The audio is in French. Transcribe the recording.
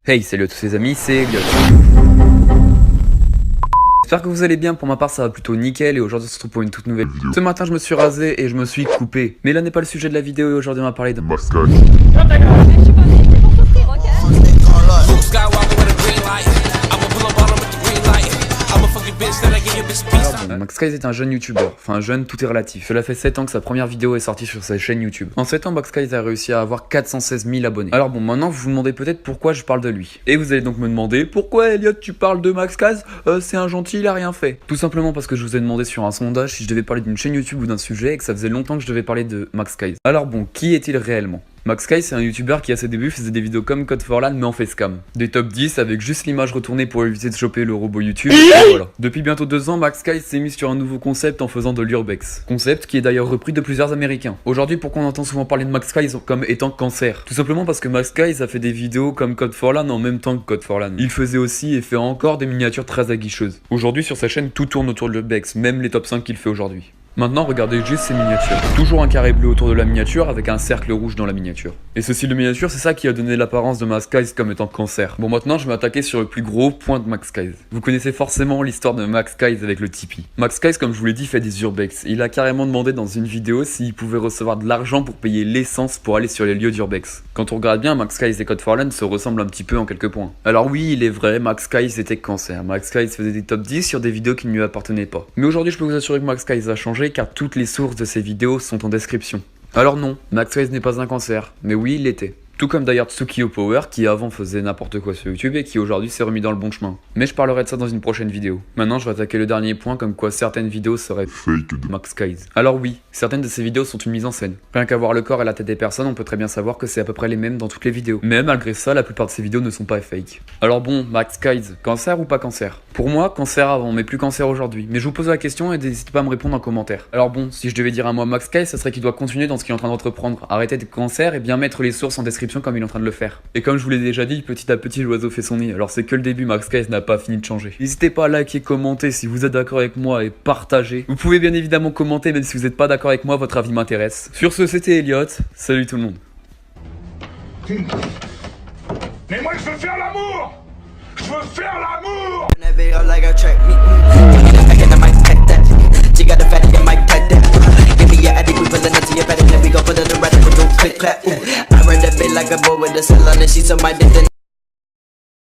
Hey, salut à tous les amis, c'est Elliot. J'espère que vous allez bien, pour ma part ça va plutôt nickel et aujourd'hui on se retrouve pour une toute nouvelle vidéo. Ce matin je me suis rasé et je me suis coupé. Mais là n'est pas le sujet de la vidéo et aujourd'hui on va parler de Mascage. Maxguys est un jeune youtubeur, enfin jeune tout est relatif. Cela fait 7 ans que sa première vidéo est sortie sur sa chaîne YouTube. En 7 ans, Maxguys a réussi à avoir 416 000 abonnés. Alors bon, maintenant vous vous demandez peut-être pourquoi je parle de lui. Et vous allez donc me demander, pourquoi Elliot tu parles de Maxguys? C'est un gentil, il a rien fait. Tout simplement parce que je vous ai demandé sur un sondage si je devais parler d'une chaîne YouTube ou d'un sujet et que ça faisait longtemps que je devais parler de Maxguys. Alors bon, qui est-il réellement? Maxguys c'est un youtubeur qui à ses débuts faisait des vidéos comme Code for LAN mais en facecam. Des top 10 avec juste l'image retournée pour éviter de choper le robot YouTube et voilà. Depuis bientôt 2 ans, Maxguys s'est mis sur un nouveau concept en faisant de l'urbex. Concept qui est d'ailleurs repris de plusieurs américains. Aujourd'hui, pourquoi on entend souvent parler de Maxguys comme étant cancer? Tout simplement parce que Maxguys a fait des vidéos comme Code for LAN en même temps que Code for LAN. Il faisait aussi et fait encore des miniatures très aguicheuses. Aujourd'hui sur sa chaîne, tout tourne autour de l'urbex, même les top 5 qu'il fait aujourd'hui. Maintenant, regardez juste ces miniatures. Toujours un carré bleu autour de la miniature avec un cercle rouge dans la miniature. Et ce style de miniature, c'est ça qui a donné l'apparence de Maxguys comme étant cancer. Bon, maintenant, je vais m'attaquer sur le plus gros point de Maxguys. Vous connaissez forcément l'histoire de Maxguys avec le Tipeee. Maxguys, comme je vous l'ai dit, fait des urbex. Il a carrément demandé dans une vidéo s'il pouvait recevoir de l'argent pour payer l'essence pour aller sur les lieux d'urbex. Quand on regarde bien, Maxguys et Code for LAN se ressemblent un petit peu en quelques points. Alors oui, il est vrai, Maxguys était cancer. Maxguys faisait des top 10 sur des vidéos qui ne lui appartenaient pas. Mais aujourd'hui, je peux vous assurer que Maxguys a changé car toutes les sources de ces vidéos sont en description. Alors non, Maxguys n'est pas un cancer, mais oui il l'était. Tout comme d'ailleurs Tsukio Power qui avant faisait n'importe quoi sur YouTube et qui aujourd'hui s'est remis dans le bon chemin. Mais je parlerai de ça dans une prochaine vidéo. Maintenant je vais attaquer le dernier point comme quoi certaines vidéos seraient Fake de Maxguys. Alors oui, certaines de ces vidéos sont une mise en scène. Rien qu'à voir le corps et la tête des personnes, on peut très bien savoir que c'est à peu près les mêmes dans toutes les vidéos. Mais malgré ça, la plupart de ces vidéos ne sont pas fake. Alors bon, Maxguys, cancer ou pas cancer? Pour moi, cancer avant, mais plus cancer aujourd'hui. Mais je vous pose la question et n'hésitez pas à me répondre en commentaire. Alors bon, si je devais dire un mot à Maxguys, ça serait qu'il doit continuer dans ce qu'il est en train d'entreprendre. Arrêter de cancer et bien mettre les sources en description comme il est en train de le faire. Et comme je vous l'ai déjà dit, petit à petit l'oiseau fait son nid, alors c'est que le début, Maxguys n'a pas fini de changer. N'hésitez pas à liker, commenter si vous êtes d'accord avec moi et partager. Vous pouvez bien évidemment commenter même si vous n'êtes pas d'accord avec moi, votre avis m'intéresse. Sur ce, c'était Elliot, salut tout le monde. Mais moi je veux faire l'amour! Je veux faire l'amour! Like a boy with a cell on the sheets of my dick, then